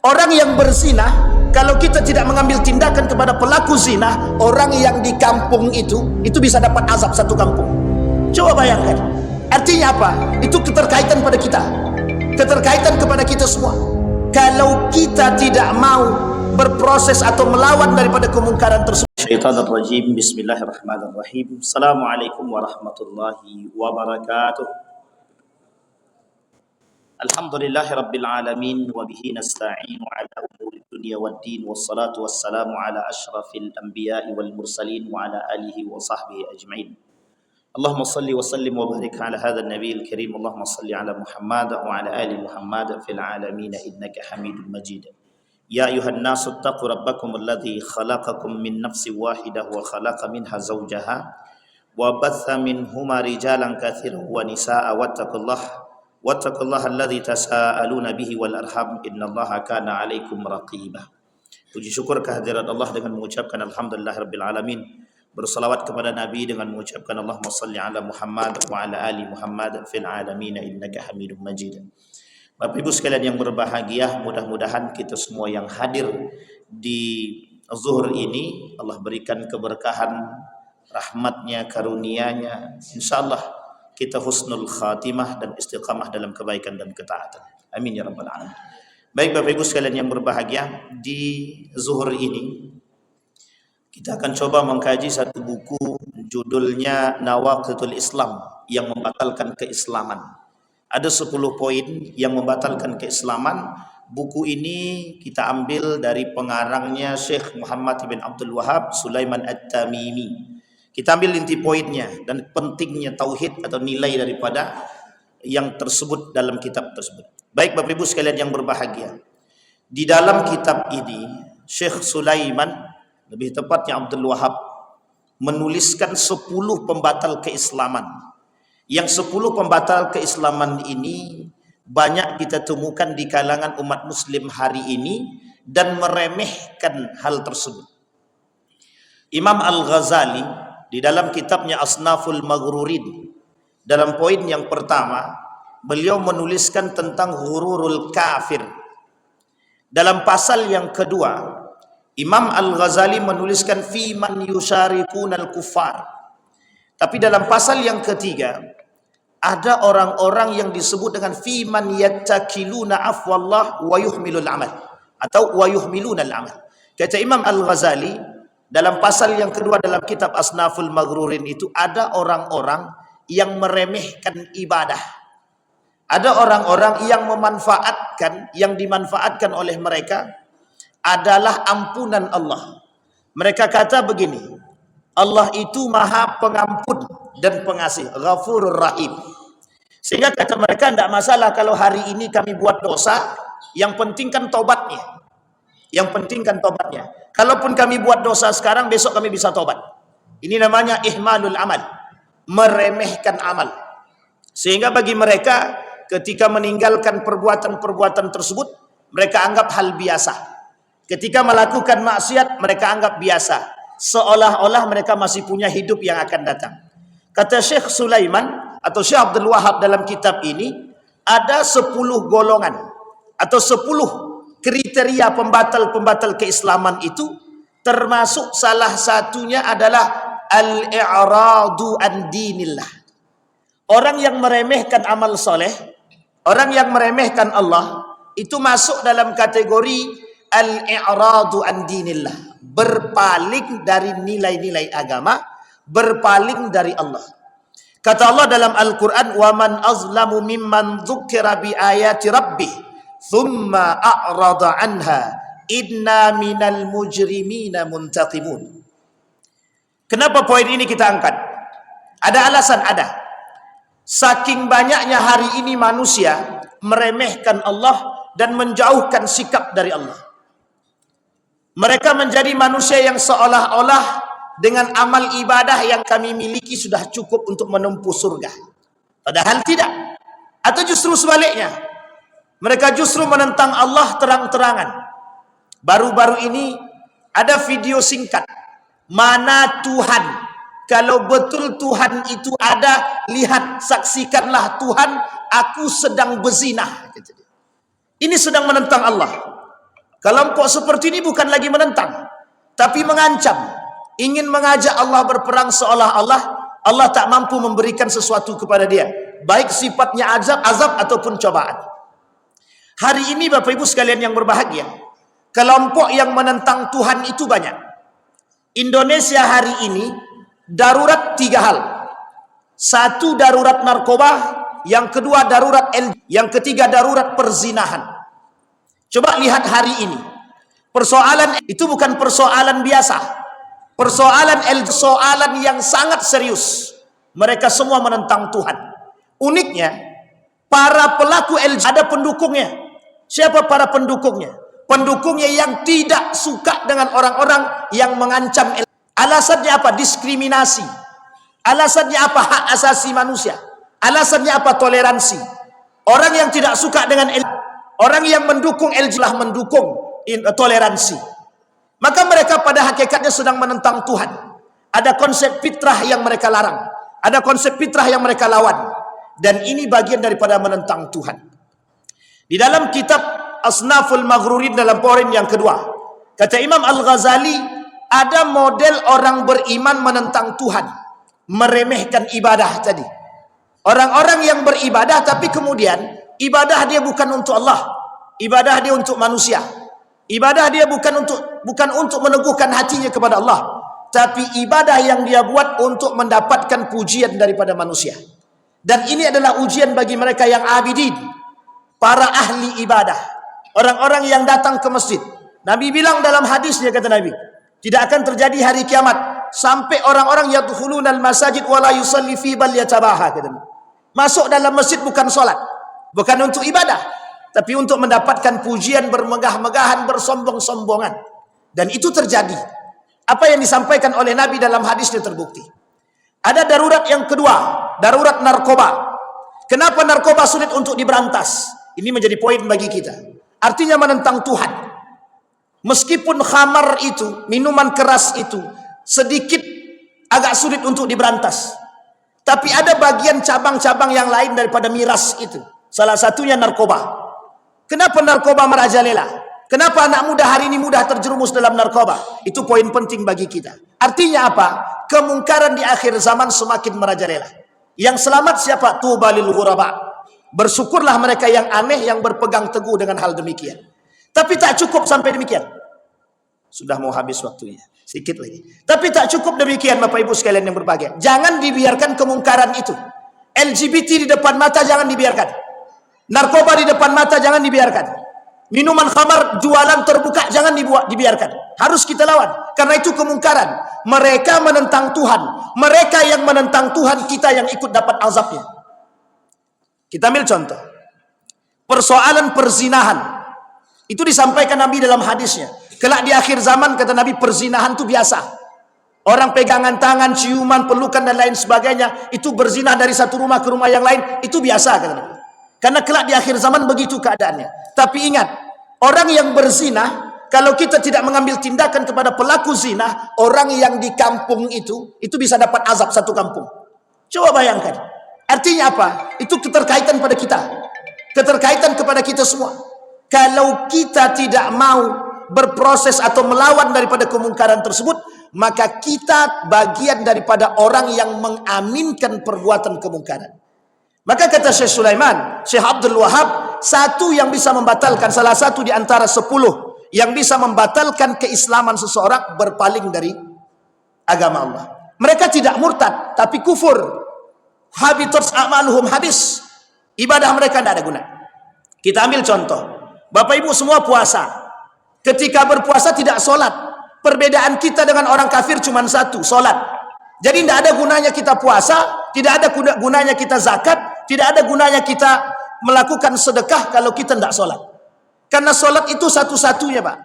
Orang yang berzina, kalau kita tidak mengambil tindakan kepada pelaku zina, orang yang di kampung itu bisa dapat azab satu kampung. Coba bayangkan. Artinya apa? Itu keterkaitan pada kita, keterkaitan kepada kita semua. Kalau kita tidak mau berproses atau melawan daripada kemungkaran tersebut. Syaitanirrajim. Bismillahirrahmanirrahim. Assalamualaikum warahmatullahi wabarakatuh. Alhamdulillahi Rabbil Alamin wa bihi nasta'inu ala umuri dunia wad din wassalatu wassalamu ala ashrafil anbiya'i wal mursalin wa ala alihi wa sahbihi ajma'in. Allahumma salli wa sallim wa barik ala hadha an-nabiyil karim. Allahumma salli ala Muhammad wa ala ali Muhammad fil alamin innaka Hamidum Majid. Ya ayuhan nasu ittaqu rabbakum alladhi khalaqakum min nafsin wahidah wa khalaqa minha zawjaha wa batha minhuma rijalan katsiran wa nisaa'a wattaqullaha alladzi tasaaluna bihi wal arham innallaha kana 'alaikum raqiba. Puji syukur kehadirat Allah dengan mengucapkan alhamdulillahirabbil alamin. Bersalawat kepada Nabi dengan mengucapkan Allahumma salli ala Muhammad wa ala ali Muhammad fil alamin innaka Hamidum Majid. Bapak Ibu sekalian yang berbahagia, mudah-mudahan kita semua yang hadir di zuhur ini Allah berikan keberkahan, rahmatnya, karunia-Nya. Insyaallah kita husnul khatimah dan istiqamah dalam kebaikan dan ketaatan. Amin ya rabbal alamin. Baik Bapak Ibu sekalian yang berbahagia, di zuhur ini kita akan coba mengkaji satu buku, judulnya Nawaqidul Islam, yang membatalkan keislaman. Ada 10 poin yang membatalkan keislaman. Buku ini kita ambil dari pengarangnya Syekh Muhammad bin Abdul Wahhab Sulaiman At-Tamimi. Kita ambil inti poinnya dan pentingnya tauhid atau nilai daripada yang tersebut dalam kitab tersebut. Baik Bapak Ibu sekalian yang berbahagia, di dalam kitab ini Syekh Sulaiman, lebih tepatnya Abdul Wahhab, menuliskan 10 pembatal keislaman. Yang 10 pembatal keislaman ini banyak kita temukan di kalangan umat muslim hari ini dan meremehkan hal tersebut. Imam Al-Ghazali di dalam kitabnya Asnaful Maghrurin, dalam poin yang pertama, beliau menuliskan tentang ghururul kafir. Dalam pasal yang kedua, Imam Al-Ghazali menuliskan fi man yusyarikunal kuffar. Tapi dalam pasal yang ketiga, ada orang-orang yang disebut dengan fi man yattakiluna afwallah wa yuhmilul amal, atau wa yuhmilunal amal. Kata Imam Al-Ghazali dalam pasal yang kedua dalam kitab Asnaful Maghrurin itu, ada orang-orang yang meremehkan ibadah. Ada orang-orang yang memanfaatkan, yang dimanfaatkan oleh mereka adalah ampunan Allah. Mereka kata begini, Allah itu maha pengampun dan pengasih, Ghafurur Rahim. Sehingga kata mereka, tidak masalah kalau hari ini kami buat dosa, yang penting kan tobatnya. Yang penting kan tobatnya. Kalaupun kami buat dosa sekarang, besok kami bisa tobat. Ini namanya ihmalul amal, meremehkan amal. Sehingga bagi mereka, ketika meninggalkan perbuatan-perbuatan tersebut, mereka anggap hal biasa. Ketika melakukan maksiat, mereka anggap biasa, seolah-olah mereka masih punya hidup yang akan datang. Kata Syekh Sulaiman atau Syekh Abdul Wahhab dalam kitab ini, ada 10 golongan atau 10 kriteria pembatal-pembatal keislaman itu, termasuk salah satunya adalah al-i'radu an dinillah. Orang yang meremehkan amal soleh, orang yang meremehkan Allah, itu masuk dalam kategori al-i'radu an dinillah, berpaling dari nilai-nilai agama, berpaling dari Allah. Kata Allah dalam Al-Quran, wa man azlamu mimman dzukira bi ayati rabbih thumma a'rada anha inna minal mujrimina muntaqimun. Kenapa poin ini kita angkat? Ada alasan, ada. Saking banyaknya hari ini manusia meremehkan Allah dan menjauhkan sikap dari Allah. Mereka menjadi manusia yang seolah-olah dengan amal ibadah yang kami miliki sudah cukup untuk menempuh surga. Padahal tidak. Atau justru sebaliknya, mereka justru menentang Allah terang-terangan. Baru-baru ini ada video singkat, mana Tuhan? Kalau betul Tuhan itu ada, lihat, saksikanlah Tuhan, aku sedang berzinah. Ini sedang menentang Allah. Kelompok seperti ini bukan lagi menentang, tapi mengancam, ingin mengajak Allah berperang seolah-olah Allah tak mampu memberikan sesuatu kepada dia, baik sifatnya azab ataupun cobaan. Hari ini Bapak Ibu sekalian yang berbahagia, kelompok yang menentang Tuhan itu banyak. Indonesia hari ini darurat 3 hal. 1, darurat narkoba, yang kedua darurat yang ketiga darurat perzinahan. Coba lihat hari ini. Persoalan itu bukan persoalan biasa. Persoalan yang sangat serius. Mereka semua menentang Tuhan. Uniknya, para pelaku ada pendukungnya. Siapa para pendukungnya? Pendukungnya yang tidak suka dengan orang-orang yang mengancam. Alasannya apa? Diskriminasi. Alasannya apa? Hak asasi manusia. Alasannya apa? Toleransi. Orang yang tidak suka dengan orang yang mendukung telah mendukung toleransi. Maka mereka pada hakikatnya sedang menentang Tuhan. Ada konsep fitrah yang mereka larang, ada konsep fitrah yang mereka lawan, dan ini bagian daripada menentang Tuhan. Di dalam kitab Asnaful Maghrurin dalam poin yang kedua, kata Imam Al-Ghazali, ada model orang beriman menentang Tuhan, meremehkan ibadah tadi. Orang-orang yang beribadah tapi kemudian ibadah dia bukan untuk Allah, ibadah dia untuk manusia. Ibadah dia bukan untuk meneguhkan hatinya kepada Allah, tapi ibadah yang dia buat untuk mendapatkan pujian daripada manusia. Dan ini adalah ujian bagi mereka yang abidin, para ahli ibadah, orang-orang yang datang ke masjid. Nabi bilang dalam hadisnya, kata Nabi, tidak akan terjadi hari kiamat sampai orang-orang yadkhulunal masajid wala yusalli fi bal yatabaha, kata Nabi. Masuk dalam masjid bukan solat, bukan untuk ibadah, tapi untuk mendapatkan pujian, bermegah-megahan, bersombong-sombongan. Dan itu terjadi. Apa yang disampaikan oleh Nabi dalam hadisnya terbukti. Ada darurat yang kedua, darurat narkoba. Kenapa narkoba sulit untuk diberantas? Ini menjadi poin bagi kita. Artinya menentang Tuhan. Meskipun khamar itu, minuman keras itu, sedikit agak sulit untuk diberantas, tapi ada bagian cabang-cabang yang lain daripada miras itu. Salah satunya narkoba. Kenapa narkoba merajalela? Kenapa anak muda hari ini mudah terjerumus dalam narkoba? Itu poin penting bagi kita. Artinya apa? Kemungkaran di akhir zaman semakin merajalela. Yang selamat siapa? Tubalil ghuraba. Bersyukurlah mereka yang aneh, yang berpegang teguh dengan hal demikian. Tapi tak cukup sampai demikian. Sudah mau habis waktunya, sedikit lagi. Tapi tak cukup demikian, Bapak Ibu sekalian yang berbahagia. Jangan dibiarkan kemungkaran itu. LGBT di depan mata jangan dibiarkan. Narkoba di depan mata jangan dibiarkan. Minuman khamar jualan terbuka jangan dibiarkan. Harus kita lawan. Karena itu kemungkaran. Mereka menentang Tuhan. Mereka yang menentang Tuhan, kita yang ikut dapat azabnya. Kita ambil contoh. Persoalan perzinahan. Itu disampaikan Nabi dalam hadisnya. Kelak di akhir zaman, kata Nabi, perzinahan itu biasa. Orang pegangan tangan, ciuman, pelukan dan lain sebagainya, itu berzinah dari satu rumah ke rumah yang lain, itu biasa, kata Nabi. Karena kelak di akhir zaman begitu keadaannya. Tapi ingat, orang yang berzina, kalau kita tidak mengambil tindakan kepada pelaku zina, orang yang di kampung itu bisa dapat azab satu kampung. Coba bayangkan. Artinya apa? Itu keterkaitan pada kita. Keterkaitan kepada kita semua. Kalau kita tidak mau berproses atau melawan daripada kemungkaran tersebut, maka kita bagian daripada orang yang mengaminkan perbuatan kemungkaran. Maka kata Syekh Sulaiman, Syekh Abdul Wahab, satu yang bisa membatalkan, salah satu di antara 10 yang bisa membatalkan keislaman seseorang, berpaling dari agama Allah. Mereka tidak murtad, tapi kufur. Habitat a'maluhum, habis. Ibadah mereka tidak ada guna. Kita ambil contoh. Bapak Ibu semua puasa. Ketika berpuasa tidak solat. Perbedaan kita dengan orang kafir cuma satu, solat. Jadi tidak ada gunanya kita puasa, tidak ada gunanya kita zakat, tidak ada gunanya kita melakukan sedekah kalau kita tidak solat. Karena solat itu satu-satunya, Pak.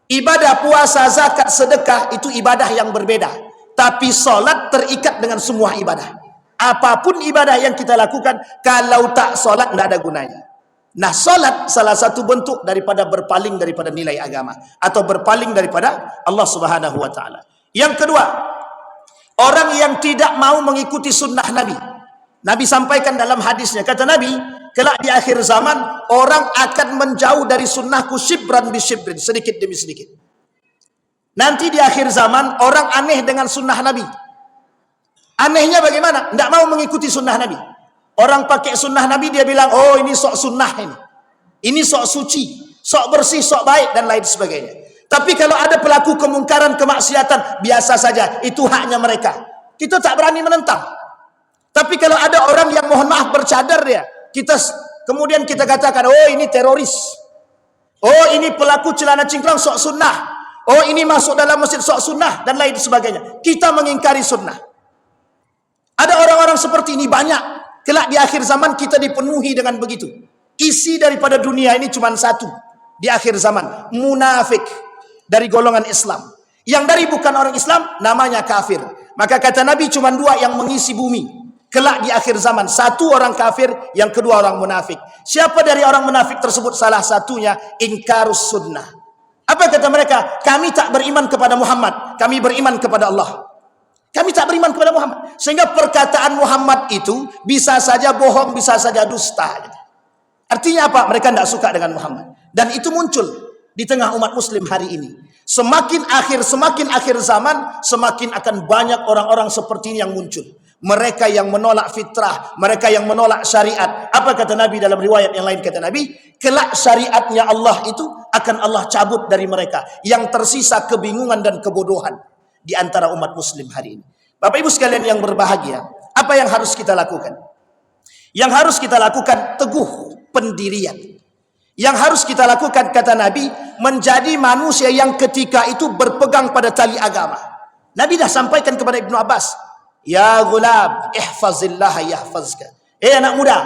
Ibadah puasa, zakat, sedekah itu ibadah yang berbeda. Tapi solat terikat dengan semua ibadah. Apapun ibadah yang kita lakukan, kalau tak solat tidak ada gunanya. Nah, solat salah satu bentuk daripada berpaling daripada nilai agama, atau berpaling daripada Allah Subhanahu wa Ta'ala. Yang kedua, orang yang tidak mau mengikuti sunnah Nabi. Nabi sampaikan dalam hadisnya, kata Nabi, kelak di akhir zaman orang akan menjauh dari sunnahku shibran bi shibrin, sedikit demi sedikit. Nanti di akhir zaman orang aneh dengan sunnah Nabi. Anehnya bagaimana? Tidak mau mengikuti sunnah Nabi. Orang pakai sunnah Nabi, dia bilang, oh ini sok sunnah ini. Ini sok suci, sok bersih, sok baik, dan lain sebagainya. Tapi kalau ada pelaku kemungkaran, kemaksiatan, biasa saja, itu haknya mereka. Kita tak berani menentang. Tapi kalau ada orang yang mohon maaf bercadar dia, kemudian kita katakan, oh ini teroris. Oh ini pelaku celana cingkrang sok sunnah. Oh ini masuk dalam masjid sok sunnah, dan lain sebagainya. Kita mengingkari sunnah. Ada orang-orang seperti ini banyak. Kelak di akhir zaman kita dipenuhi dengan begitu. Isi daripada dunia ini cuma satu. Di akhir zaman, munafik dari golongan Islam. Yang dari bukan orang Islam, namanya kafir. Maka kata Nabi cuma dua yang mengisi bumi. Kelak di akhir zaman, satu orang kafir, yang kedua orang munafik. Siapa dari orang munafik tersebut? Salah satunya ingkarus sunnah. Apa kata mereka? Kami tak beriman kepada Muhammad, kami beriman kepada Allah. Kami tak beriman kepada Muhammad. Sehingga perkataan Muhammad itu bisa saja bohong, bisa saja dusta. Artinya apa? Mereka tidak suka dengan Muhammad. Dan itu muncul di tengah umat muslim hari ini. Semakin akhir zaman, semakin akan banyak orang-orang seperti ini yang muncul. Mereka yang menolak fitrah, mereka yang menolak syariat. Apa kata Nabi dalam riwayat yang lain? Kata Nabi, kelak syariatnya Allah itu akan Allah cabut dari mereka. Yang tersisa kebingungan dan kebodohan di antara umat muslim hari ini. Bapak ibu sekalian yang berbahagia, apa yang harus kita lakukan? Yang harus kita lakukan teguh pendirian. Yang harus kita lakukan, kata Nabi, menjadi manusia yang ketika itu berpegang pada tali agama. Nabi dah sampaikan kepada Ibnu Abbas, ya gulab, ihfazillah yahfazka. Anak muda,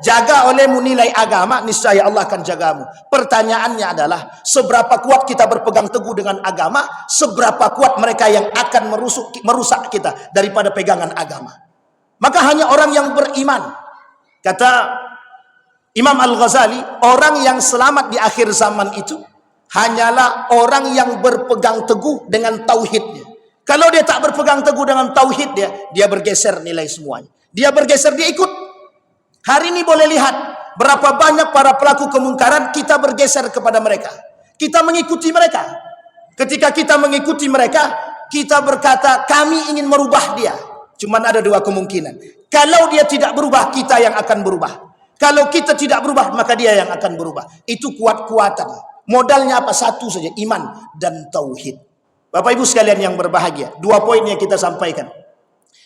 jaga olehmu nilai agama, niscaya Allah akan jagamu. Pertanyaannya adalah, seberapa kuat kita berpegang teguh dengan agama, seberapa kuat mereka yang akan merusak kita daripada pegangan agama. Maka hanya orang yang beriman, kata Imam Al-Ghazali, orang yang selamat di akhir zaman itu hanyalah orang yang berpegang teguh dengan tauhidnya. Kalau dia tak berpegang teguh dengan tauhid dia bergeser nilai semuanya. Dia bergeser, dia ikut. Hari ini boleh lihat berapa banyak para pelaku kemungkaran, kita bergeser kepada mereka. Kita mengikuti mereka. Ketika kita mengikuti mereka, kita berkata kami ingin merubah dia. Cuman ada dua kemungkinan. Kalau dia tidak berubah, kita yang akan berubah. Kalau kita tidak berubah, maka dia yang akan berubah. Itu kuat-kuatan. Modalnya apa? Satu saja, iman dan tauhid. Bapak ibu sekalian yang berbahagia, dua poin yang kita sampaikan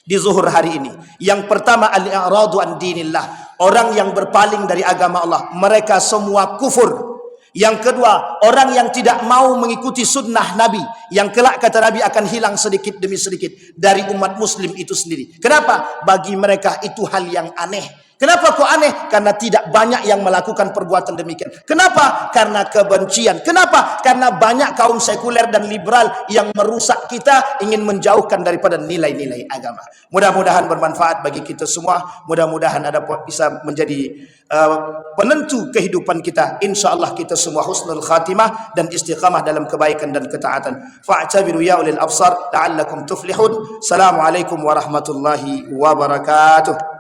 di zuhur hari ini. Yang pertama, al-i'radu an dinillah. Orang yang berpaling dari agama Allah, mereka semua kufur. Yang kedua, orang yang tidak mau mengikuti sunnah Nabi, yang kelak kata Nabi akan hilang sedikit demi sedikit dari umat muslim itu sendiri. Kenapa? Bagi mereka itu hal yang aneh. Kenapa kok aneh? Karena tidak banyak yang melakukan perbuatan demikian. Kenapa? Karena kebencian. Kenapa? Karena banyak kaum sekuler dan liberal yang merusak kita, ingin menjauhkan daripada nilai-nilai agama. Mudah-mudahan bermanfaat bagi kita semua. Mudah-mudahan bisa menjadi penentu kehidupan kita. InsyaAllah kita semua husnul khatimah dan istiqamah dalam kebaikan dan ketaatan. Fa'tabiru ya ulil absar la'allakum tuflihun. Assalamualaikum warahmatullahi wabarakatuh.